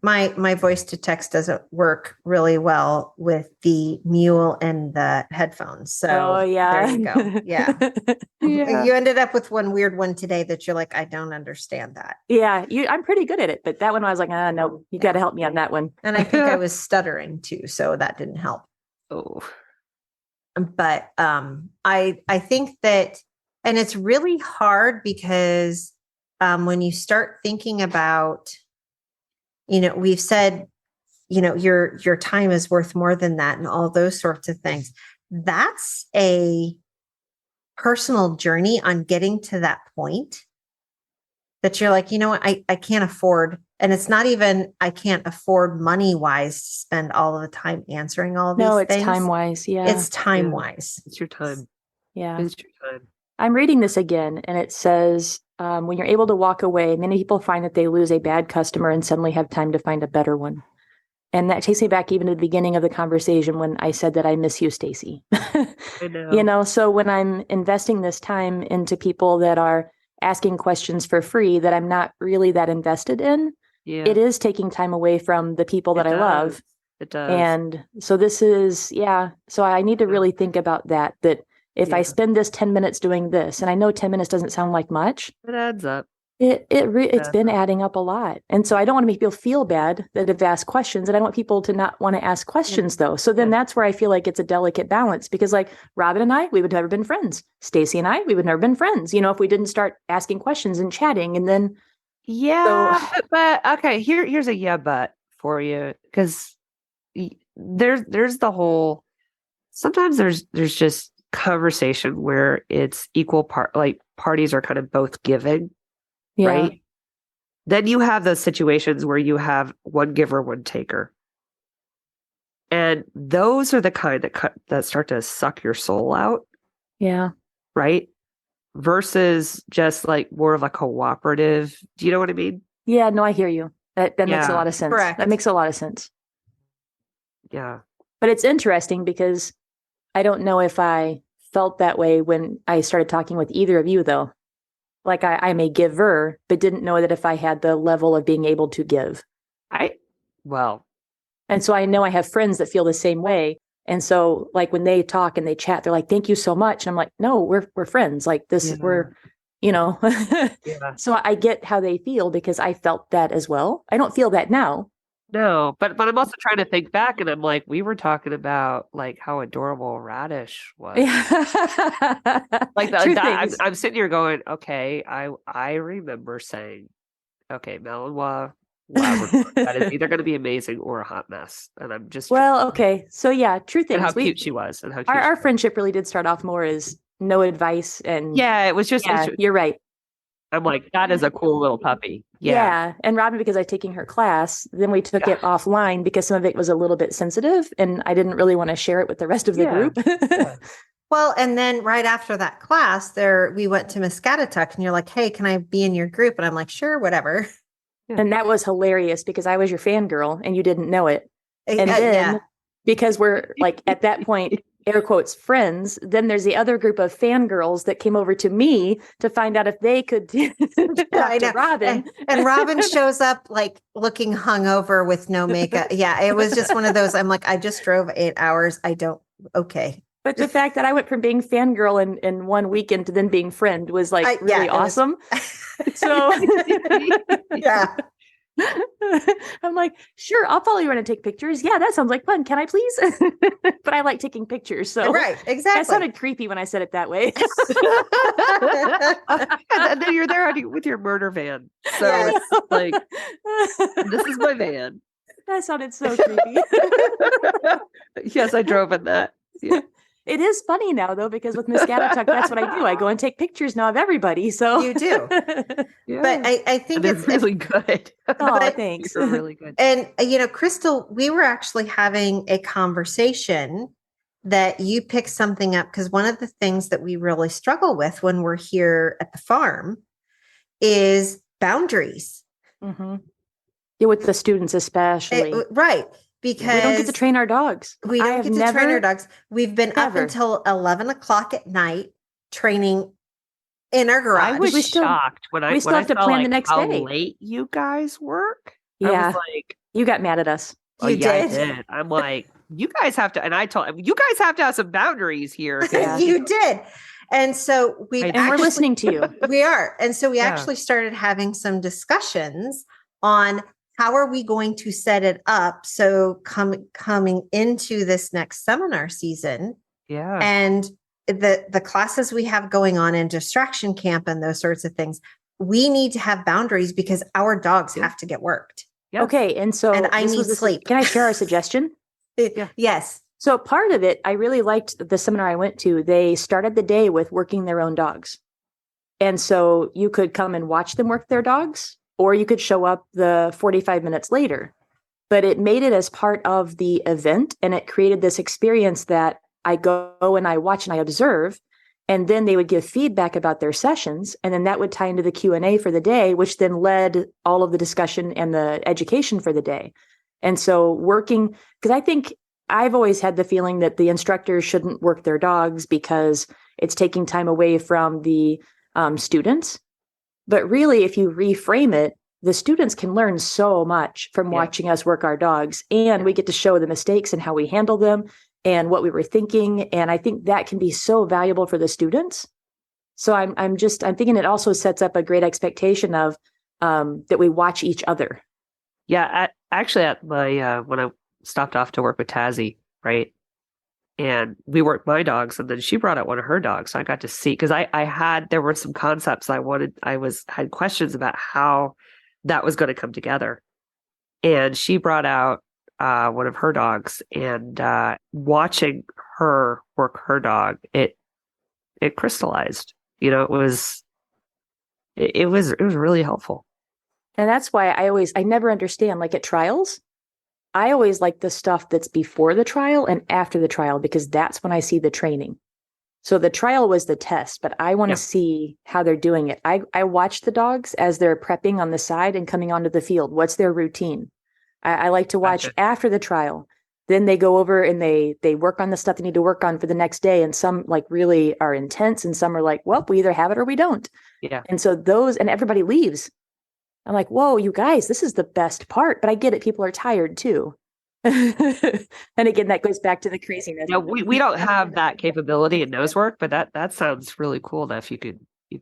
My voice to text doesn't work really well with the mule and the headphones. So there you go. Yeah. You ended up with one weird one today that you're like, I don't understand that. Yeah. I'm pretty good at it. But that one I was like, no, you got to help me on that one. And I think I was stuttering too. So that didn't help. Oh. But I think that, and it's really hard because when you start thinking about, we've said, your time is worth more than that and all those sorts of things. That's a personal journey on getting to that point that you're like, you know what, I can't afford. And it's not even, I can't afford money wise to spend all of the time answering all of these things. No, it's time wise. Yeah. It's time wise. It's your time. Yeah. It's your time. I'm reading this again, and it says, when you're able to walk away, many people find that they lose a bad customer and suddenly have time to find a better one. And that takes me back even to the beginning of the conversation when I said that I miss you, Stacy. I know. So when I'm investing this time into people that are asking questions for free that I'm not really that invested in, it is taking time away from the people that I love. It does. And so this is, so I need to really think about that if I spend this 10 minutes doing this, and I know 10 minutes doesn't sound like much, it adds up. It's been adding up a lot. And so I don't want to make people feel bad that have asked questions, and I don't want people to not want to ask questions though. So then that's where I feel like it's a delicate balance, because like Robin and I, we would never been friends. Stacy and I, we would never been friends, if we didn't start asking questions and chatting. And then but okay, here's a but for you, because there's the whole, sometimes there's just conversation where it's equal part, like parties are kind of both giving, right? Then you have those situations where you have one giver, one taker, and those are the kind that start to suck your soul out, right? Versus just like more of a cooperative. Do you know what I mean? Yeah, no, I hear you. That makes a lot of sense. Correct. That makes a lot of sense. Yeah. But it's interesting because I don't know if I felt that way when I started talking with either of you, though. Like I'm a giver, but didn't know that if I had the level of being able to give. And so I know I have friends that feel the same way. And so like when they talk and they chat, they're like, thank you so much. And I'm like, no, we're friends. Like this, we're, So I get how they feel because I felt that as well. I don't feel that now. No, but I'm also trying to think back, and I'm like, we were talking about like how adorable Radish was. Like I'm sitting here going, okay, I remember saying, okay, Malinois, that is either going to be amazing or a hot mess, and I'm just okay. So true things. And how cute she was, and how cute our friendship really did start off more as no advice, and it was just you're right. I'm like, that is a cool little puppy. Yeah. And Robin, because I was taking her class, then we took it offline because some of it was a little bit sensitive and I didn't really want to share it with the rest of the group. Well, and then right after that class, we went to Muscatatuck, and you're like, "Hey, can I be in your group?" And I'm like, "Sure, whatever." And that was hilarious because I was your fangirl and you didn't know it. And then because we're like at that point, air quotes, friends, then there's the other group of fangirls that came over to me to find out if they could talk to Robin. And Robin shows up like looking hungover with no makeup. Yeah, it was just one of those. I'm like, I just drove 8 hours. Okay. But the fact that I went from being fangirl in one weekend to then being friend was like really awesome. So yeah. I'm like, sure, I'll follow you around and take pictures. Yeah, that sounds like fun. Can I please? But I like taking pictures. So right, exactly. That sounded creepy when I said it that way. And then you're there with your murder van. So it's like, this is my van. That sounded so creepy. Yes, I drove in that. Yeah. It is funny now, though, because with Muscatatuck, that's what I do. I go and take pictures now of everybody. So you do. Yeah. But I think it's really good. Oh, thanks. You're really good. And, Crystal, we were actually having a conversation that you picked something up, because one of the things that we really struggle with when we're here at the farm is boundaries. Mm-hmm. Yeah, with the students especially. Right. Because we don't get to train our dogs. We don't get to train our dogs. We've been up until 11 o'clock at night training in our garage. I was shocked when I still have to plan the next how day. late you guys work. Yeah. I was like, you got mad at us. You did. I did. I'm like, you guys have to, and I told you guys have to have some boundaries here. Yeah. You did. And so we're listening to you. We are. And so we actually started having some discussions on how are we going to set it up so coming into this next seminar season, and the classes we have going on in distraction camp and those sorts of things, we need to have boundaries because our dogs have to get worked. Yes. Okay, and I need sleep. Can I share our suggestion? Yes. So part of it, I really liked the seminar I went to. They started the day with working their own dogs, and so you could come and watch them work their dogs, or you could show up the 45 minutes later. But it made it as part of the event, and it created this experience that I go and I watch and I observe, and then they would give feedback about their sessions, and then that would tie into the Q&A for the day, which then led all of the discussion and the education for the day. And so working, because I think I've always had the feeling that the instructors shouldn't work their dogs because it's taking time away from the students. But really, if you reframe it, the students can learn so much from watching us work our dogs, and we get to show the mistakes and how we handle them and what we were thinking. And I think that can be so valuable for the students. So I'm thinking it also sets up a great expectation of that we watch each other. Yeah, actually, at my when I stopped off to work with Tazzy, right? And we worked my dogs, and then she brought out one of her dogs. So I got to see, because there were some concepts I had questions about how that was going to come together. And she brought out one of her dogs, and watching her work her dog, it crystallized. It was really helpful. And that's why I never understand, like at trials, I always like the stuff that's before the trial and after the trial, because that's when I see the training. So the trial was the test, but I want to see how they're doing it. I watch the dogs as they're prepping on the side and coming onto the field. What's their routine? I like to watch after the trial. Then they go over and they work on the stuff they need to work on for the next day. And some like really are intense, and some are like, well, we either have it or we don't. Yeah. And so and everybody leaves. I'm like, whoa, you guys, this is the best part. But I get it. People are tired too. And again, that goes back to the craziness. We don't have that capability in nose work, but that sounds really cool that if you could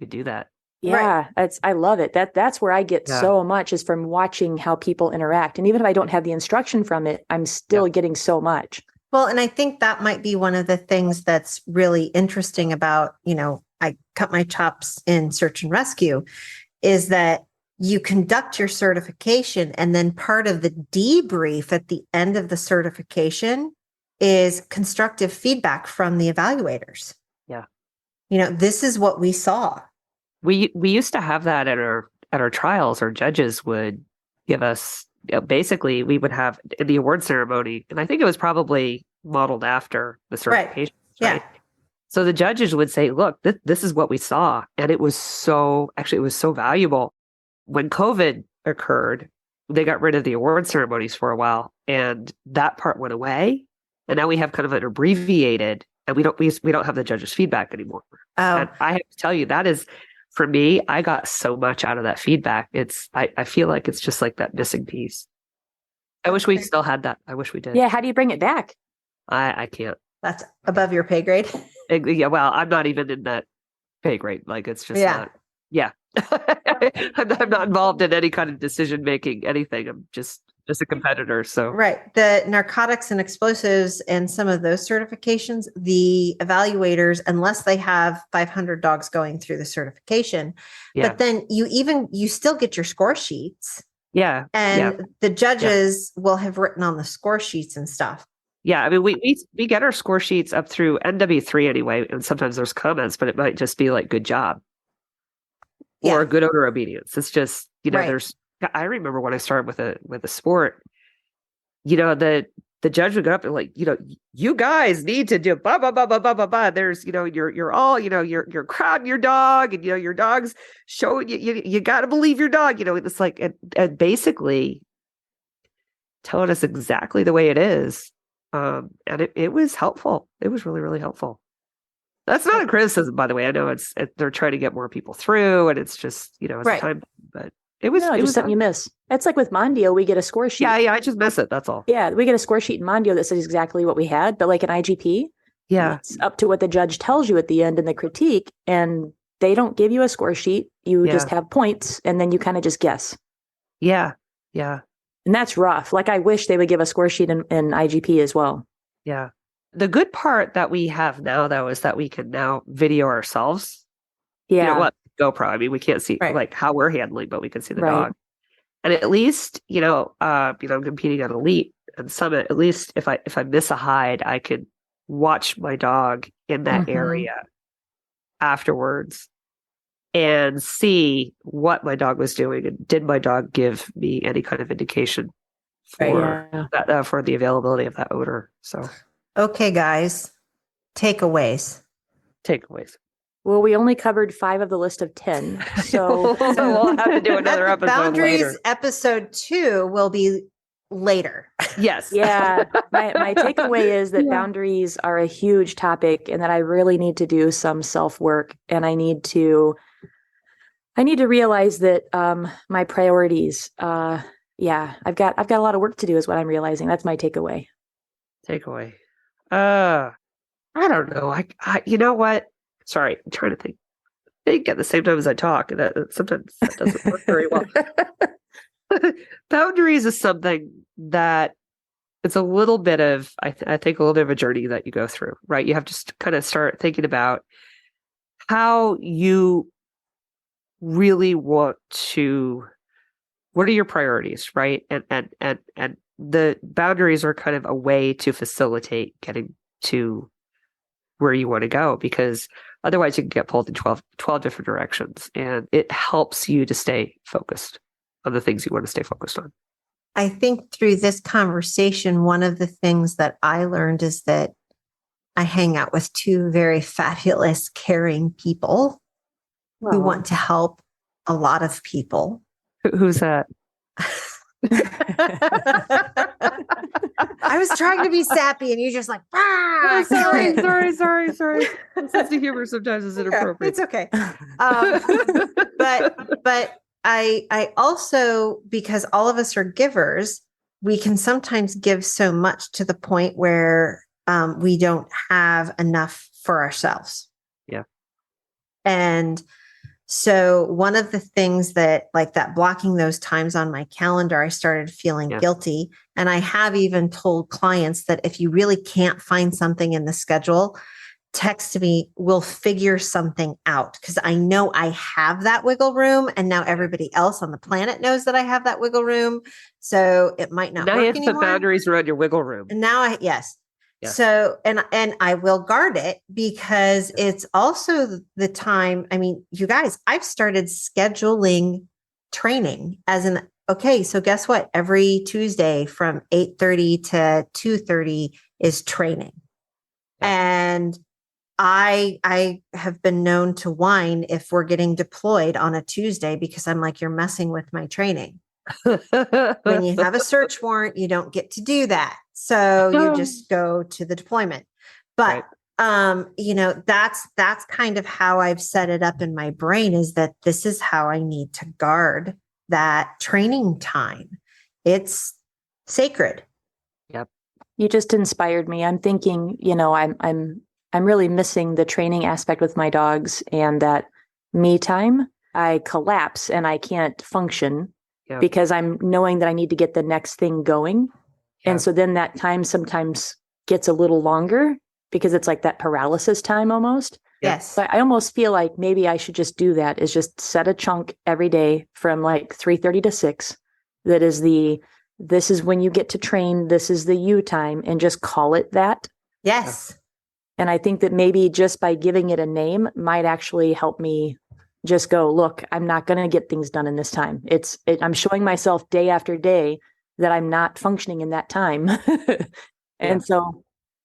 do that. Yeah, I love it. That's where I get so much, is from watching how people interact. And even if I don't have the instruction from it, I'm still getting so much. Well, and I think that might be one of the things that's really interesting about, I cut my chops in search and rescue, is that you conduct your certification, and then part of the debrief at the end of the certification is constructive feedback from the evaluators. Yeah. This is what we saw. We used to have that at our trials. Our judges would give us, basically we would have in the award ceremony, and I think it was probably modeled after the certification. Right? So the judges would say, look, this is what we saw. And it was so valuable. When COVID occurred, they got rid of the award ceremonies for a while, and that part went away. And now we have kind of an abbreviated, and we don't have the judges' feedback anymore. Oh, And I have to tell you, that is, for me, I got so much out of that feedback. I feel like it's just like that missing piece. I wish we still had that. I wish we did. Yeah. How do you bring it back? I can't. that's above your pay grade. Yeah, well, I'm not even in that pay grade. Like, it's just not. Yeah. I'm not involved in any kind of decision making, anything. I'm just a competitor. So Right. The narcotics and explosives and some of those certifications, the evaluators, unless they have 500 dogs going through the certification, but then you still get your score sheets. Yeah. And the judges will have written on the score sheets and stuff. Yeah. I mean, we get our score sheets up through NW3 anyway. And sometimes there's comments, but it might just be like, good job. Or good odor obedience. It's just, I remember when I started with a sport, the judge would go up and like, you guys need to do blah, blah, blah, blah, blah, blah, blah. There's, you're all, you're crowding your dog, and, your dog's showing you got to believe your dog, it's like, and basically telling us exactly the way it is. And it was helpful. It was really, really helpful. That's not a criticism, by the way. I know they're trying to get more people through, and it's just, it's a time, but it was something you miss. It's like with Mondio, we get a score sheet. Yeah, I just miss it. That's all. Yeah, we get a score sheet in Mondio that says exactly what we had, but like an IGP, it's up to what the judge tells you at the end in the critique, and they don't give you a score sheet. You just have points, and then you kind of just guess. Yeah. And that's rough. Like, I wish they would give a score sheet in IGP as well. Yeah. The good part that we have now, though, is that we can now video ourselves. Yeah. GoPro. I mean, we can't see like how we're handling, but we can see the dog. And at least, I'm competing at Elite and Summit. At least if I miss a hide, I could watch my dog in that area afterwards and see what my dog was doing, and did my dog give me any kind of indication for that, for the availability of that odor. So. Okay, guys, takeaways. Well, we only covered 5 of the list of 10, so we'll have to do another episode. Boundaries later. Episode 2 will be later. Yes. Yeah. My takeaway is that boundaries are a huge topic, and that I really need to do some self-work, and I need to realize that my priorities. I've got a lot of work to do, is what I'm realizing. That's my takeaway. I don't know. I you know what? Sorry, I'm trying to think at the same time as I talk. Sometimes that doesn't work very well. Boundaries is something that it's a little bit of, I think, a little bit of a journey that you go through, right? You have to kind of start thinking about how you really want to, what are your priorities, right? And the boundaries are kind of a way to facilitate getting to where you want to go, because otherwise you can get pulled in 12 different directions, and it helps you to stay focused on the things you want to stay focused on. I think through this conversation, one of the things that I learned is that I hang out with 2 very fabulous, caring people who want to help a lot of people. Who's that? I was trying to be sappy, and you just like, sorry. Sense of humor sometimes is inappropriate. It's okay. But I also, because all of us are givers, we can sometimes give so much to the point where we don't have enough for ourselves. Yeah. And so one of the things that, like that, blocking those times on my calendar, I started feeling guilty. And I have even told clients that if you really can't find something in the schedule, text me, we'll figure something out. Because I know I have that wiggle room. And now everybody else on the planet knows that I have that wiggle room. So it might not now work you have to anymore. put boundaries around your wiggle room. And now yes. So, and I will guard it, because it's also the time. I mean, you guys, I've started scheduling training as okay, so guess what? Every Tuesday from 8:30 to 2:30 is training. And I have been known to whine if we're getting deployed on a Tuesday because I'm like, you're messing with my training. When you have a search warrant, you don't get to do that. So you just go to the deployment. But that's kind of how I've set it up in my brain, is that this is how I need to guard that training time. It's sacred. Yep. You just inspired me. I'm thinking, I'm really missing the training aspect with my dogs, and that me time. I collapse and I can't function because I'm knowing that I need to get the next thing going. Yeah. And so then that time sometimes gets a little longer because it's like that paralysis time almost. Yes. But I almost feel like maybe I should just do that, is just set a chunk every day from like 3:30 to 6. That is this is when you get to train. This is the you time, and just call it that. Yes. And I think that maybe just by giving it a name might actually help me just go, look, I'm not going to get things done in this time. I'm showing myself day after day that I'm not functioning in that time. And so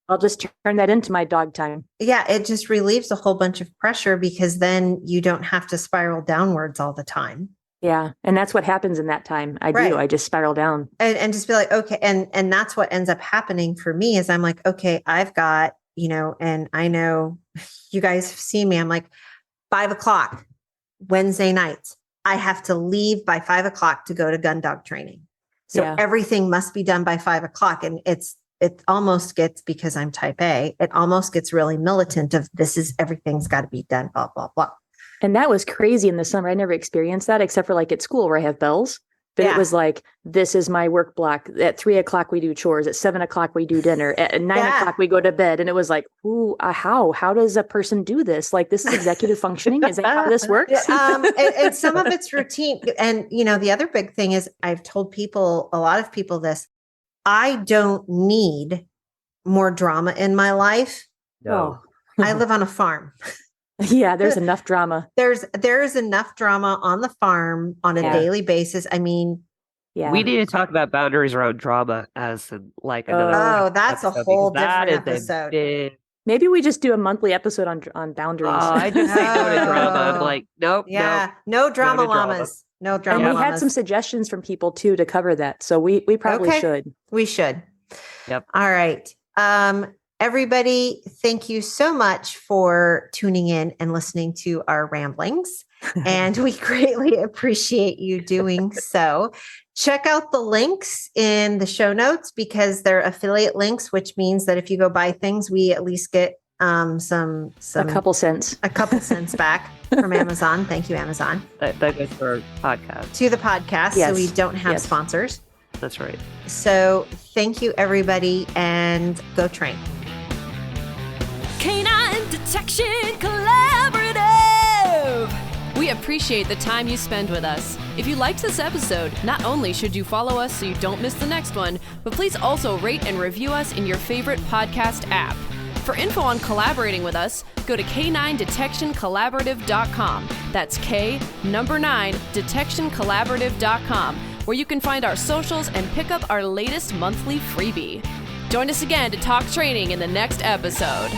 I'll just turn that into my dog time. Yeah. It just relieves a whole bunch of pressure, because then you don't have to spiral downwards all the time. Yeah. And that's what happens in that time. I just spiral down. And just be like, okay. And that's what ends up happening for me, is I'm like, okay, I've got, and I know you guys have seen me. I'm like, 5:00 Wednesday nights, I have to leave by 5:00 to go to gun dog training. So everything must be done by 5:00. And it almost gets, because I'm type A, it almost gets really militant of everything's got to be done, blah, blah, blah. And that was crazy in the summer. I never experienced that except for like at school where I have bells. But it was like, this is my work block. At 3:00 we do chores. At 7:00 we do dinner. At 9:00 we go to bed. And it was like, ooh, how does a person do this? Like, this is executive functioning. Is that how this works? And some of it's routine. And, the other big thing is, I've told a lot of people this, I don't need more drama in my life. No. I live on a farm. Yeah, there's enough drama. There is enough drama on the farm on a daily basis. I mean, we need to talk about boundaries around drama as like another. Oh, that's episode, a whole different episode. Maybe we just do a monthly episode on boundaries. I just say no to drama. I'm like, nope. Yeah, no drama llamas. No drama. And we had some suggestions from people too to cover that, so we probably should. We should. Yep. All right. Everybody, thank you so much for tuning in and listening to our ramblings. And we greatly appreciate you doing so. Check out the links in the show notes, because they're affiliate links, which means that if you go buy things, we at least get some a couple cents back from Amazon. Thank you, Amazon. That goes for our podcast. To the podcast. Yes. So we don't have sponsors. That's right. So thank you, everybody, and go train. Canine Detection Collaborative! We appreciate the time you spend with us. If you liked this episode, not only should you follow us so you don't miss the next one, but please also rate and review us in your favorite podcast app. For info on collaborating with us, go to k9detectioncollaborative.com. That's K9detectioncollaborative.com, where you can find our socials and pick up our latest monthly freebie. Join us again to talk training in the next episode.